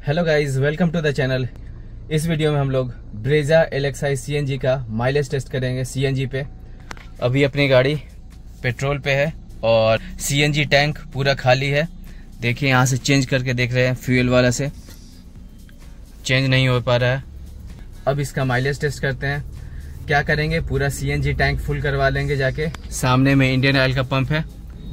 Hello guys, welcome to the channel. इस video में हम लोग ब्रेजा LXi CNG का माइलेज टेस्ट करेंगे CNG पे। अभी अपनी गाड़ी पेट्रोल पे है और CNG टैंक पूरा खाली है। देखिए यहाँ से चेंज करके देख रहे हैं, फ्यूल वाला से चेंज नहीं हो पा रहा है। अब इसका माइलेज टेस्ट करते हैं। क्या करेंगे, पूरा CNG टैंक फुल करवा लेंगे जाके। सामने में इंडियन ऑयल का पंप है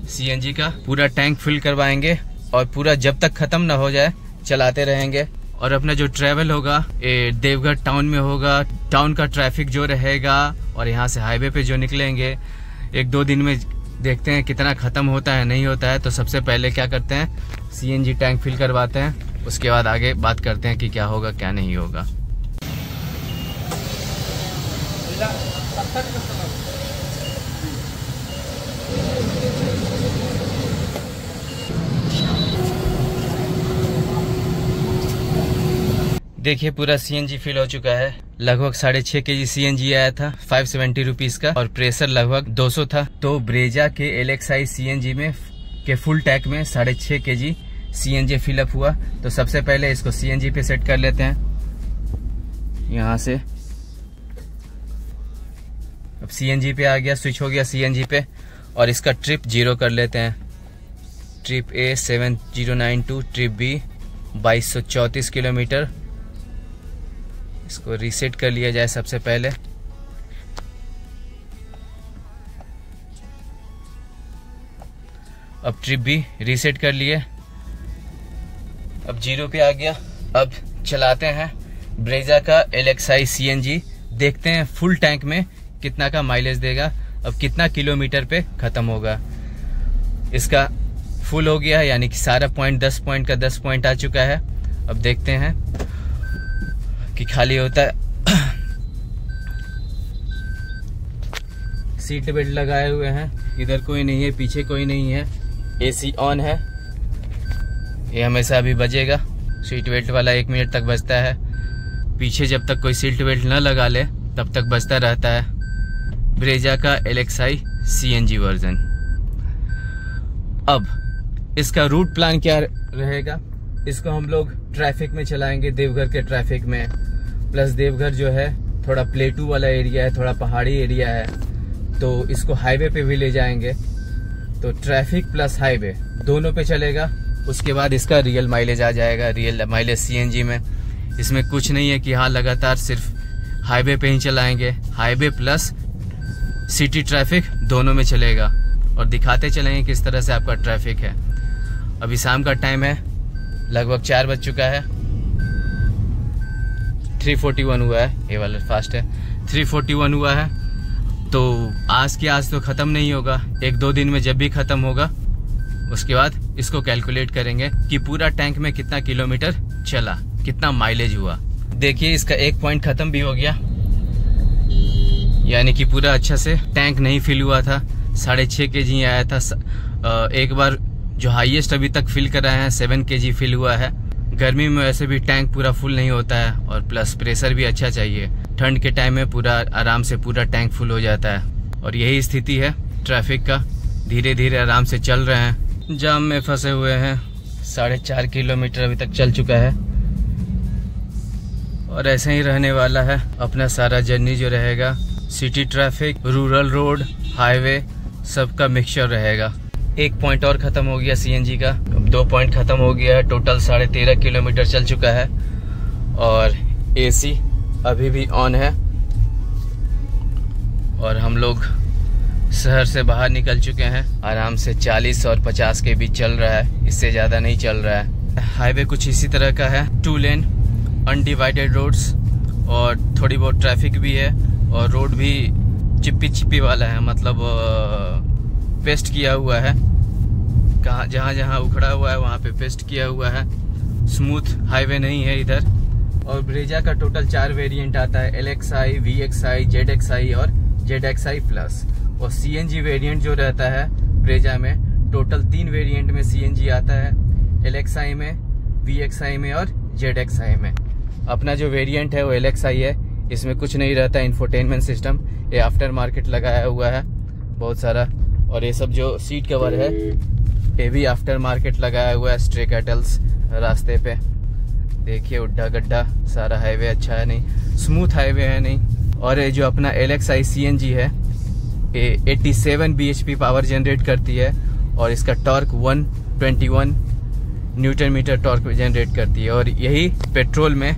CNG का, पूरा टैंक फुल करवाएंगे और पूरा जब तक खत्म ना हो जाए चलाते रहेंगे। और अपना जो ट्रैवल होगा देवघर टाउन में होगा। टाउन का ट्रैफिक जो रहेगा और यहाँ से हाईवे पे जो निकलेंगे, 1-2 दिन में देखते हैं कितना खत्म होता है नहीं होता है। तो सबसे पहले क्या करते हैं, CNG टैंक फिल करवाते हैं, उसके बाद आगे बात करते हैं कि क्या होगा क्या नहीं होगा। देखिए पूरा CNG फिल हो चुका है। लगभग 6.5 kg CNG आया था 570 रुपीज का और प्रेशर लगभग 200 था। तो ब्रेजा के LXi CNG में के फुल टैंक में 6.5 kg CNG फिलअप हुआ। तो सबसे पहले इसको CNG पे सेट कर लेते हैं यहाँ से। अब CNG पे आ गया, स्विच हो गया CNG पे और इसका ट्रिप 0 कर लेते हैं। Trip A 7092, trip B 2234 kilometre. इसको रीसेट कर लिया जाए सबसे पहले। अब ट्रिप भी रीसेट कर लिए, अब 0 पे आ गया। अब चलाते हैं ब्रेजा का LXi CNG, देखते हैं फुल टैंक में कितना का माइलेज देगा, अब कितना किलोमीटर पे खत्म होगा। इसका फुल हो गया, यानी कि सारा पॉइंट 10 पॉइंट का 10 पॉइंट आ चुका है। अब देखते हैं कि खाली होता है। सीट बेल्ट लगाए हुए हैं, इधर कोई नहीं है, पीछे कोई नहीं है। AC ऑन है, ये हमेशा अभी बजेगा। सीट बेल्ट वाला 1 मिनट तक बजता है। पीछे जब तक कोई सीट बेल्ट न लगा ले तब तक बजता रहता है। ब्रेजा का LXi CNG वर्जन। अब इसका रूट प्लान क्या रहेगा, इसको हम लोग ट्रैफिक में चलाएंगे, देवघर के ट्रैफिक में। प्लस देवघर जो है थोड़ा प्लेटू वाला एरिया है, थोड़ा पहाड़ी एरिया है, तो इसको हाईवे पे भी ले जाएंगे। तो ट्रैफिक प्लस हाईवे दोनों पे चलेगा। उसके बाद इसका रियल माइलेज आ जाएगा, रियल माइलेज CNG में। इसमें कुछ नहीं है कि हाँ लगातार सिर्फ हाईवे पे ही चलाएंगे, हाईवे प्लस सिटी ट्रैफिक दोनों में चलेगा। और दिखाते चलेंगे किस तरह से आपका ट्रैफिक है। अभी शाम का टाइम है, लगभग 4 बज चुका है। 341 हुआ है, ये वाला फास्ट है। 341 हुआ है। तो आज के आज तो ख़त्म नहीं होगा, 1-2 दिन में जब भी ख़त्म होगा उसके बाद इसको कैलकुलेट करेंगे कि पूरा टैंक में कितना किलोमीटर चला, कितना माइलेज हुआ। देखिए इसका 1 पॉइंट ख़त्म भी हो गया, यानी कि पूरा अच्छा से टैंक नहीं फिल हुआ था। 6.5 kg आया था। एक बार जो हाईएस्ट अभी तक फिल कराए हैं 7 kg फिल हुआ है। गर्मी में वैसे भी टैंक पूरा फुल नहीं होता है और प्लस प्रेशर भी अच्छा चाहिए। ठंड के टाइम में पूरा आराम से पूरा टैंक फुल हो जाता है। और यही स्थिति है ट्रैफिक का, धीरे धीरे आराम से चल रहे हैं। जाम में फंसे हुए हैं, 4.5 किलोमीटर अभी तक चल चुका है और ऐसे ही रहने वाला है अपना सारा जर्नी जो रहेगा। City traffic, rural road, highway सबका मिक्सचर रहेगा। 1 पॉइंट और ख़त्म हो गया CNG का, 2 पॉइंट ख़त्म हो गया है। टोटल 13.5 किलोमीटर चल चुका है और AC अभी भी ऑन है। और हम लोग शहर से बाहर निकल चुके हैं। आराम से 40 और 50 के बीच चल रहा है, इससे ज़्यादा नहीं चल रहा है। हाईवे कुछ इसी तरह का है, 2 लेन अनडिवाइडेड रोड्स और थोड़ी बहुत ट्रैफिक भी है। और रोड भी चिप्पी वाला है, मतलब पेस्ट किया हुआ है। जहाँ जहाँ उखड़ा हुआ है वहाँ पे पेस्ट किया हुआ है। स्मूथ हाईवे नहीं है इधर। और ब्रेजा का टोटल 4 वेरिएंट आता है, LXi, VXi, ZXi और ZXi प्लस। और CNG वेरिएंट जो रहता है ब्रेजा में, टोटल 3 वेरिएंट में CNG आता है, LXi में, VXi में और ZXi में। अपना जो वेरिएंट है वो LXi है। इसमें कुछ नहीं रहता, इंफोटेनमेंट सिस्टम ये आफ्टर मार्केट लगाया हुआ है बहुत सारा। और ये सब जो सीट कवर है ये भी आफ्टर मार्केट लगाया हुआ है स्ट्रे कैटल्स रास्ते पे। देखिए उड्डा गड्ढा, सारा हाईवे अच्छा है नहीं, स्मूथ हाईवे है नहीं। और ये जो अपना LXi CNG है ये 87 bhp पावर जनरेट करती है और इसका torque 121 newton metre torque generate करती है और यही पेट्रोल में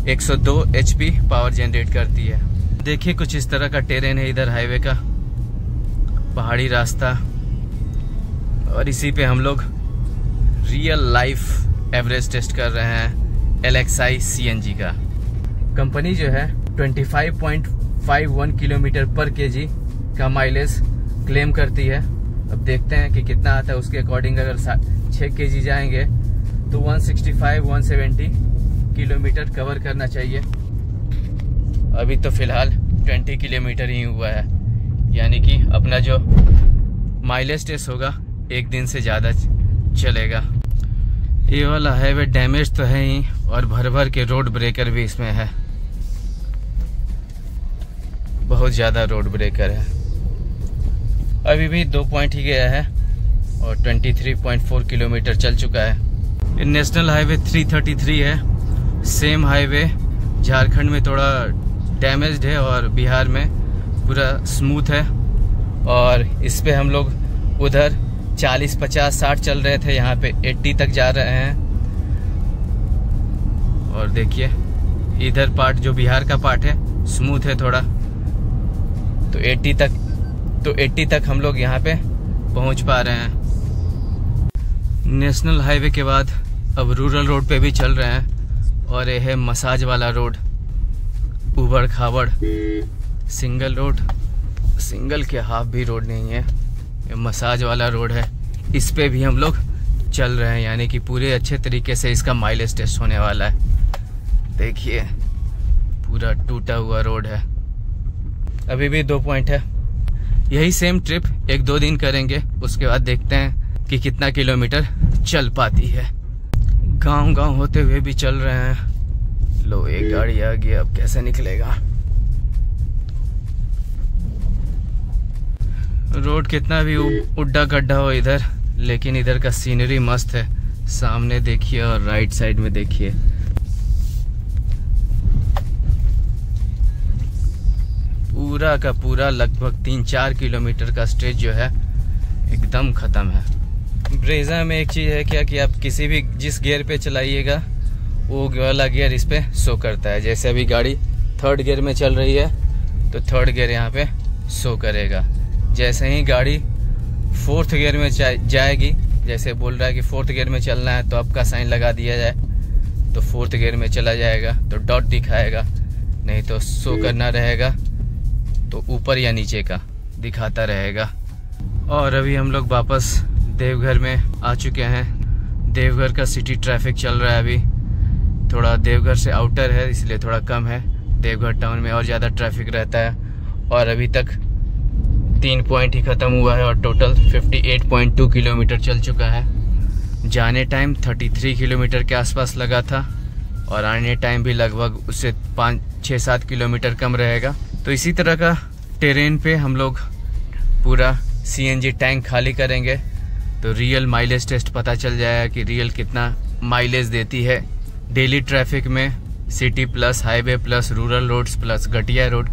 102 HP पावर जनरेट करती है। देखिए कुछ इस तरह का टेरेन है इधर हाईवे का, पहाड़ी रास्ता, और इसी पे हम लोग रियल लाइफ एवरेज टेस्ट कर रहे हैं LXi CNG का। कंपनी जो है 25.51 किलोमीटर पर kg का माइलेज क्लेम करती है। अब देखते हैं कि कितना आता है उसके अकॉर्डिंग। अगर 6 kg जाएंगे तो 165-170 किलोमीटर कवर करना चाहिए। अभी तो फिलहाल 20 किलोमीटर ही हुआ है, यानी कि अपना जो माइलेज टेस्ट होगा एक दिन से ज़्यादा चलेगा। ये वाला हाईवे डैमेज तो है ही और भर भर के रोड ब्रेकर भी इसमें है, बहुत ज़्यादा रोड ब्रेकर है। अभी भी 2 पॉइंट ही गया है और 23.4 किलोमीटर चल चुका है। नेशनल हाईवे 333 है। सेम हाईवे झारखंड में थोड़ा डैमेज्ड है और बिहार में पूरा स्मूथ है। और इस पे हम लोग उधर 40, 50, 60 चल रहे थे, यहाँ पे 80 तक जा रहे हैं। और देखिए इधर पार्ट जो बिहार का पार्ट है स्मूथ है थोड़ा, तो 80 तक हम लोग यहाँ पे पहुँच पा रहे हैं। नेशनल हाईवे के बाद अब रूरल रोड पे भी चल रहे हैं और ये है मसाज वाला रोड, उबड़ खाबड़ सिंगल रोड, सिंगल के हाफ भी रोड नहीं है, ये मसाज वाला रोड है। इस पे भी हम लोग चल रहे हैं, यानी कि पूरे अच्छे तरीके से इसका माइलेज टेस्ट होने वाला है। देखिए पूरा टूटा हुआ रोड है। अभी भी 2 पॉइंट है। यही सेम ट्रिप 1-2 दिन करेंगे, उसके बाद देखते हैं कि कितना किलोमीटर चल पाती है। गांव होते हुए भी चल रहे हैं। लो एक गाड़ी आ गई, अब कैसे निकलेगा। रोड कितना भी उड्डा गड्ढा हो इधर, लेकिन इधर का सीनरी मस्त है। सामने देखिए और राइट साइड में देखिए, पूरा का पूरा लगभग 3-4 किलोमीटर का स्ट्रेच जो है एकदम खत्म है। ब्रेजा में एक चीज़ है क्या कि आप किसी भी जिस गियर पे चलाइएगा वो वाला गियर इस पे शो करता है। जैसे अभी गाड़ी 3rd गियर में चल रही है तो 3rd गियर यहाँ पे शो करेगा। जैसे ही गाड़ी 4th गियर में जाएगी, जैसे बोल रहा है कि 4th गियर में चलना है तो आपका साइन लगा दिया जाए तो 4th गियर में चला जाएगा तो डॉट दिखाएगा, नहीं तो शो करना रहेगा तो ऊपर या नीचे का दिखाता रहेगा। और अभी हम लोग वापस देवघर में आ चुके हैं। देवघर का सिटी ट्रैफिक चल रहा है अभी, थोड़ा देवघर से आउटर है इसलिए थोड़ा कम है। देवघर टाउन में और ज़्यादा ट्रैफिक रहता है। और अभी तक 3 पॉइंट ही ख़त्म हुआ है और टोटल 58.2 किलोमीटर चल चुका है। जाने टाइम 33 किलोमीटर के आसपास लगा था और आने टाइम भी लगभग उससे 5-6-7 किलोमीटर कम रहेगा। तो इसी तरह का टेरेन पे हम लोग पूरा CNG टैंक खाली करेंगे तो रियल माइलेज टेस्ट पता चल जाएगा कि रियल कितना माइलेज देती है। डेली ट्रैफिक में city plus highway plus rural roads plus घटिया रोड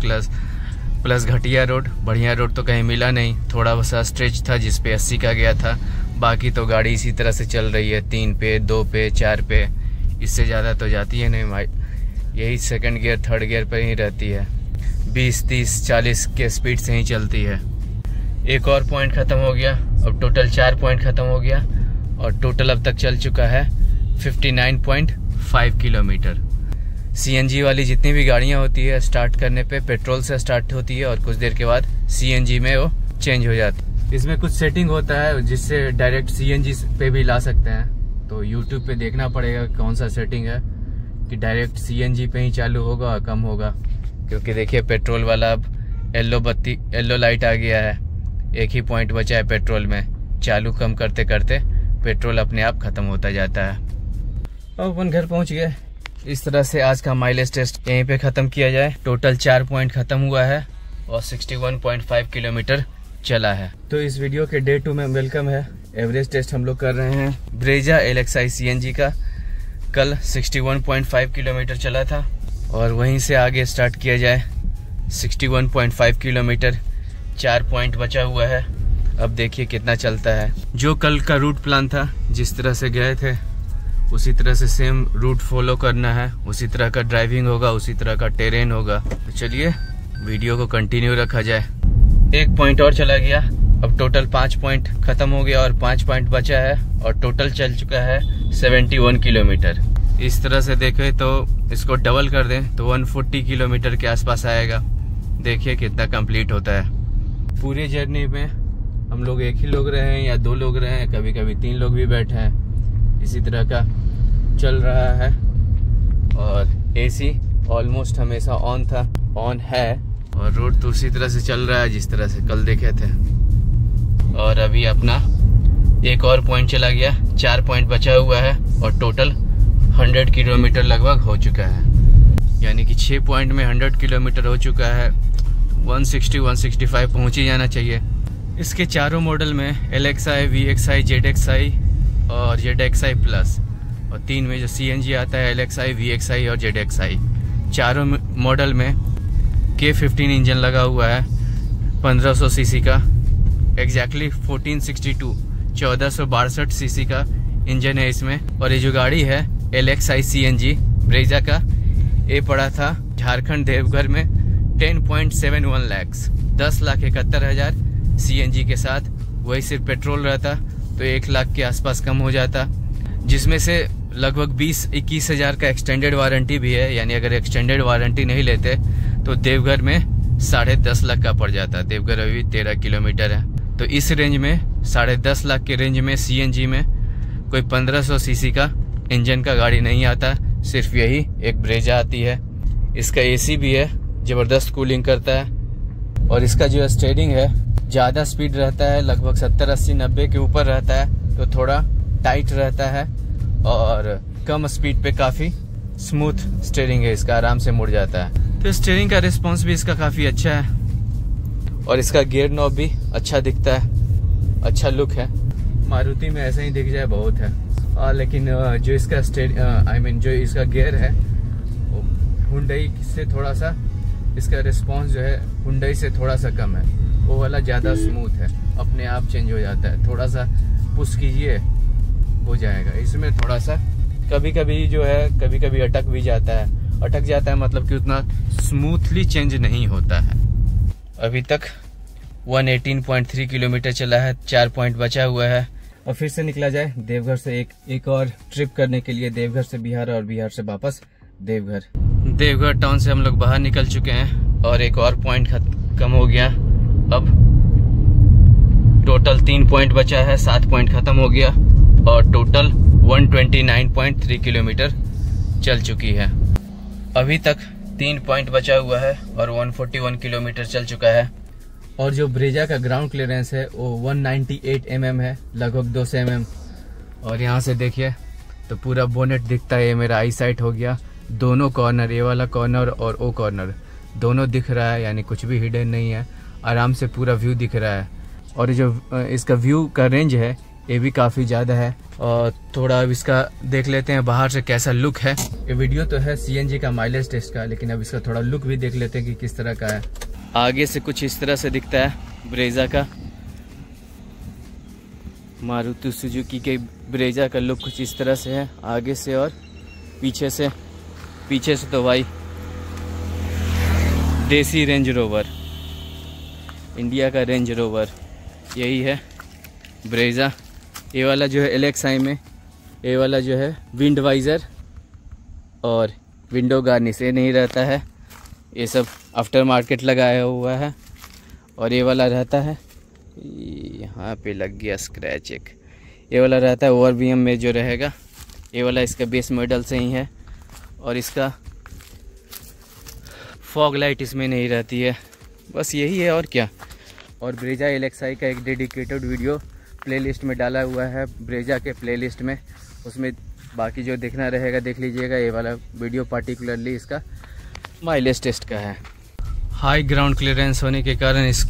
प्लस घटिया रोड, बढ़िया रोड तो कहीं मिला नहीं। थोड़ा सा स्ट्रेच था जिस पे 80 का गया था, बाकी तो गाड़ी इसी तरह से चल रही है 3 पे 2 पे 4 पे, इससे ज़्यादा तो जाती है नहीं। यही 2nd गियर 3rd गियर पर ही रहती है, 20, 30, 40 के स्पीड से ही चलती है। एक और पॉइंट ख़त्म हो गया, अब टोटल 4 पॉइंट ख़त्म हो गया और टोटल अब तक चल चुका है 59.5 किलोमीटर। CNG वाली जितनी भी गाड़ियाँ होती है स्टार्ट करने पे पेट्रोल से स्टार्ट होती है और कुछ देर के बाद CNG में वो चेंज हो जाती है। इसमें कुछ सेटिंग होता है जिससे डायरेक्ट CNG पे भी ला सकते हैं, तो YouTube पे देखना पड़ेगा कौन सा सेटिंग है कि डायरेक्ट CNG पे ही चालू होगा और कम होगा। क्योंकि देखिए पेट्रोल वाला अब येलो लाइट आ गया है, एक ही पॉइंट बचा है पेट्रोल में। चालू कम करते करते पेट्रोल अपने आप ख़त्म होता जाता है। अब अपन घर पहुंच गए। इस तरह से आज का माइलेज टेस्ट यहीं पे ख़त्म किया जाए। टोटल 4 पॉइंट ख़त्म हुआ है और 61.5 किलोमीटर चला है। तो इस वीडियो के Day 2 में वेलकम है। एवरेज टेस्ट हम लोग कर रहे हैं ब्रेजा LXi CNG का। कल 61.5 किलोमीटर चला था और वहीं से आगे स्टार्ट किया जाए। 61.5 किलोमीटर, 4 पॉइंट बचा हुआ है। अब देखिए कितना चलता है। जो कल का रूट प्लान था, जिस तरह से गए थे उसी तरह से सेम रूट फॉलो करना है। उसी तरह का ड्राइविंग होगा, उसी तरह का टेरेन होगा। तो चलिए वीडियो को कंटिन्यू रखा जाए। 1 पॉइंट और चला गया। अब टोटल 5 पॉइंट खत्म हो गया और 5 पॉइंट बचा है और टोटल चल चुका है 71 किलोमीटर। इस तरह से देखें तो इसको डबल कर दें तो 140 किलोमीटर के आसपास आएगा। देखिए कितना कंप्लीट होता है। पूरे जर्नी में हम लोग एक ही लोग रहे हैं या 2 लोग रहे हैं, कभी कभी 3 लोग भी बैठे हैं। इसी तरह का चल रहा है और एसी ऑलमोस्ट हमेशा ऑन है और रोड तो उसी तरह से चल रहा है जिस तरह से कल देखे थे। और अभी अपना एक और पॉइंट चला गया, 4 पॉइंट बचा हुआ है और टोटल 100 किलोमीटर लगभग हो चुका है। यानी कि 6 पॉइंट में 100 किलोमीटर हो चुका है। 160-165 पहुंच ही जाना चाहिए। इसके चारों मॉडल में LXi, VXi, ZXi और ZXi प्लस, और 3 में जो CNG आता है LXi, VXi और ZXi, चारों मॉडल में K15 इंजन लगा हुआ है 1500 सीसी का। एग्जैक्टली 1462 1462 सीसी का इंजन है इसमें। और ये जो गाड़ी है LXi CNG ब्रेजा का, ये पड़ा था झारखंड देवघर में 10.71 लाख, 10,71,000 CNG के साथ। वही सिर्फ पेट्रोल रहता तो 1 लाख के आसपास कम हो जाता, जिसमें से लगभग 20-21 हज़ार का एक्सटेंडेड वारंटी भी है। यानी अगर एक्सटेंडेड वारंटी नहीं लेते तो देवघर में 10.5 लाख का पड़ जाता। देवघर अभी 13 किलोमीटर है। तो इस रेंज में 10.5 लाख के रेंज में CNG में कोई 1500 सीसी का इंजन का गाड़ी नहीं आता। सिर्फ यही एक ब्रेजा आती है। इसका AC भी है, ज़बरदस्त कूलिंग करता है। और इसका जो स्टीयरिंग है ज़्यादा स्पीड रहता है, लगभग 70, 80, 90 के ऊपर रहता है तो थोड़ा टाइट रहता है। और कम स्पीड पे काफ़ी स्मूथ स्टीयरिंग है इसका, आराम से मुड़ जाता है। तो स्टीयरिंग का रिस्पॉन्स भी इसका काफ़ी अच्छा है और इसका गियर नॉब भी अच्छा दिखता है, अच्छा लुक है। मारुति में ऐसा ही दिख जाए बहुत है। लेकिन जो इसका जो इसका गियर है वो हुंडई से थोड़ा सा, इसका रिस्पॉन्स जो है हुंडई से थोड़ा सा कम है। वो वाला ज़्यादा स्मूथ है, अपने आप चेंज हो जाता है। थोड़ा सा पुश कीजिए हो जाएगा। इसमें थोड़ा सा कभी कभी जो है कभी कभी अटक भी जाता है। अटक जाता है मतलब कि उतना स्मूथली चेंज नहीं होता है। अभी तक 118.3 किलोमीटर चला है, 4 पॉइंट बचा हुआ है। और फिर से निकला जाए देवघर से एक और ट्रिप करने के लिए, देवघर से बिहार और बिहार से वापस देवघर। देवघर टाउन से हम लोग बाहर निकल चुके हैं और एक और पॉइंट कम हो गया। अब टोटल 3 पॉइंट बचा है, 7 पॉइंट खत्म हो गया और टोटल 129.3 किलोमीटर चल चुकी है। अभी तक 3 पॉइंट बचा हुआ है और 141 किलोमीटर चल चुका है। और जो ब्रेजा का ग्राउंड क्लियरेंस है वो 198 mm है, लगभग 200 mm। और यहाँ से देखिए तो पूरा बोनेट दिखता है। ये मेरा आई साइट हो गया। दोनों कॉर्नर, ये वाला कॉर्नर और ओ कॉर्नर, दोनों दिख रहा है। यानी कुछ भी हिडन नहीं है, आराम से पूरा व्यू दिख रहा है। और जो इसका व्यू का रेंज है ये भी काफ़ी ज़्यादा है। और थोड़ा अब इसका देख लेते हैं बाहर से कैसा लुक है। ये वीडियो तो है CNG का माइलेज टेस्ट का, लेकिन अब इसका थोड़ा लुक भी देख लेते हैं कि किस तरह का है। आगे से कुछ इस तरह से दिखता है ब्रेजा का। मारुति सुजुकी के ब्रेजा का लुक कुछ इस तरह से है आगे से, और पीछे से तो भाई देसी रेंज रोवर, इंडिया का रेंज रोवर यही है ब्रेजा। ये वाला जो है LXi में, ये वाला जो है विंड वाइज़र और विंडो गार्निश ये नहीं रहता है, ये सब आफ्टर मार्केट लगाया हुआ है। और ये वाला रहता है, यहाँ पे लग गया स्क्रैच एक, ये वाला रहता है ORVM में जो रहेगा। ये वाला इसका बेस मॉडल से ही है और इसका फॉग लाइट इसमें नहीं रहती है। बस यही है और क्या। और ब्रेजा LXi का एक डेडिकेटेड वीडियो प्लेलिस्ट में डाला हुआ है, ब्रेजा के प्लेलिस्ट में। उसमें बाकी जो देखना रहेगा देख लीजिएगा। ये वाला वीडियो पार्टिकुलरली इसका माइलेज टेस्ट का है। हाई ग्राउंड क्लियरेंस होने के कारण इस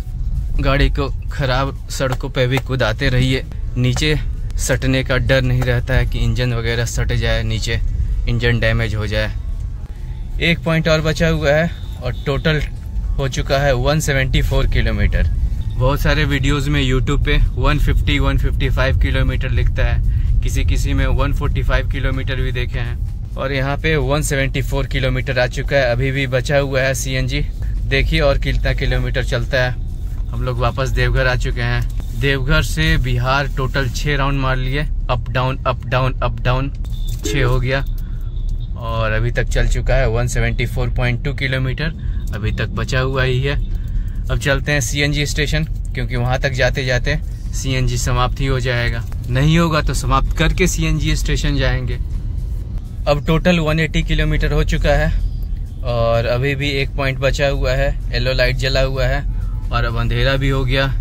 गाड़ी को ख़राब सड़कों पे भी कुदाते रहिए। नीचे सटने का डर नहीं रहता है कि इंजन वगैरह सट जाए नीचे, इंजन डैमेज हो जाए। एक पॉइंट और बचा हुआ है और टोटल हो चुका है 174 किलोमीटर। बहुत सारे वीडियोस में यूट्यूब पे 150-155 किलोमीटर लिखता है, किसी में 145 किलोमीटर भी देखे हैं, और यहाँ पे 174 किलोमीटर आ चुका है। अभी भी बचा हुआ है सीएनजी, देखिए और कितना किलोमीटर चलता है। हम लोग वापस देवघर आ चुके हैं। देवघर से बिहार टोटल 6 राउंड मार लिए, up down up down up down 6 हो गया, और अभी तक चल चुका है 174.2 किलोमीटर। अभी तक बचा हुआ ही है। अब चलते हैं सीएनजी स्टेशन, क्योंकि वहाँ तक जाते जाते सीएनजी समाप्त ही हो जाएगा। नहीं होगा तो समाप्त करके सीएनजी स्टेशन जाएंगे। अब टोटल 180 किलोमीटर हो चुका है और अभी भी एक पॉइंट बचा हुआ है। येलो लाइट जला हुआ है और अब अंधेरा भी हो गया।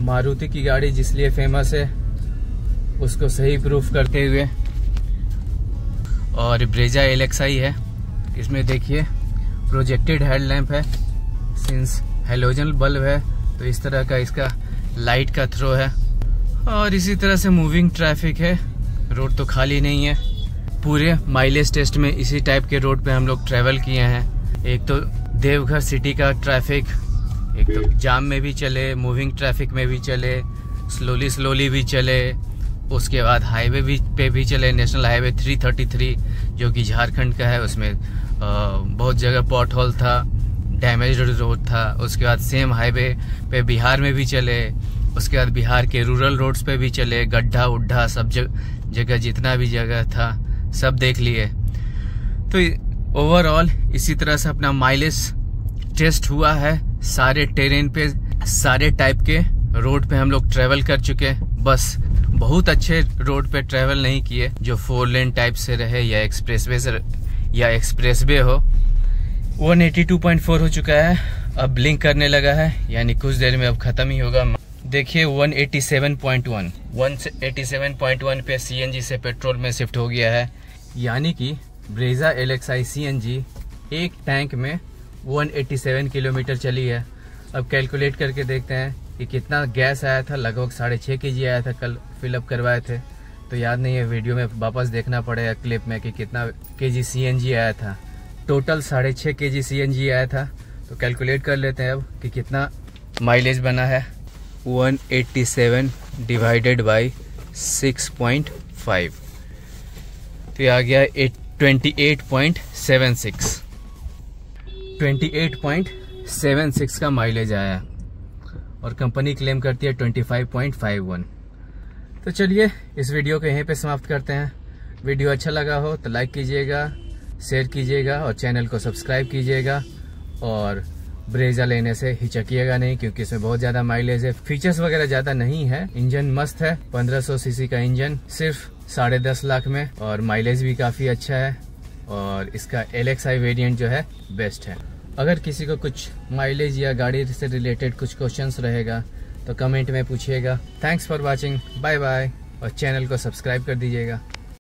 मारुति की गाड़ी जिसलिए फेमस है उसको सही प्रूफ करते हुए, और ब्रेजा एलेक्साई है। इसमें देखिए प्रोजेक्टेड हेडलैम्प है, सिंस हेलोजन बल्ब है तो इस तरह का इसका लाइट का थ्रो है। और इसी तरह से मूविंग ट्रैफिक है, रोड तो खाली नहीं है। पूरे माइलेज टेस्ट में इसी टाइप के रोड पे हम लोग ट्रैवल किए हैं। एक तो देवघर सिटी का ट्रैफिक, एक तो जाम में भी चले, मूविंग ट्रैफिक में भी चले, स्लोली भी चले, उसके बाद हाईवे पे भी चले। नेशनल हाईवे 333 जो कि झारखंड का है, उसमें बहुत जगह पॉट होल था, डैमेज रोड था। उसके बाद सेम हाईवे पे बिहार में भी चले, उसके बाद बिहार के रूरल रोड्स पे भी चले, गड्ढा उड्ढा सब जगह जितना भी जगह था सब देख लिए। तो ओवरऑल इसी तरह से अपना माइलेज टेस्ट हुआ है। सारे टेरेन पे, सारे टाइप के रोड पे हम लोग ट्रेवल कर चुके। बस बहुत अच्छे रोड पे ट्रेवल नहीं किए जो 4 लेन टाइप से रहे या एक्सप्रेसवे हो। 182.4 हो चुका है, अब ब्लिंक करने लगा है, यानी कुछ देर में अब खत्म ही होगा। देखिए 187.1 पे सीएनजी से पेट्रोल में शिफ्ट हो गया है, यानी कि ब्रेजा एलेक्साई सीएनजी एक टैंक में 187 किलोमीटर चली है। अब कैलकुलेट करके देखते हैं कि कितना गैस आया था। लगभग 6.5 kg आया था, कल फिलअप करवाए थे, तो याद नहीं है, वीडियो में वापस देखना पड़ेगा क्लिप में कि कितना केजी सीएनजी आया था। टोटल 6.5 kg सीएनजी आया था, तो कैलकुलेट कर लेते हैं अब कि कितना माइलेज बना है। 187 डिवाइडेड बाई 6.5 तो ये आ गया 28.76 का माइलेज आया, और कंपनी क्लेम करती है 25.51। तो चलिए इस वीडियो को यहीं पे समाप्त करते हैं। वीडियो अच्छा लगा हो तो लाइक कीजिएगा, शेयर कीजिएगा और चैनल को सब्सक्राइब कीजिएगा। और ब्रेजा लेने से हिचकिएगा नहीं, क्योंकि इसमें बहुत ज़्यादा माइलेज है। फीचर्स वगैरह ज़्यादा नहीं है, इंजन मस्त है, 1500 सीसी का इंजन सिर्फ 10.5 लाख में, और माइलेज भी काफ़ी अच्छा है। और इसका एलेक्साई वेरिएंट जो है बेस्ट है। अगर किसी को कुछ माइलेज या गाड़ी से रिलेटेड कुछ क्वेश्चंस रहेगा तो कमेंट में पूछिएगा। Thanks for watching, bye bye, और चैनल को सब्सक्राइब कर दीजिएगा।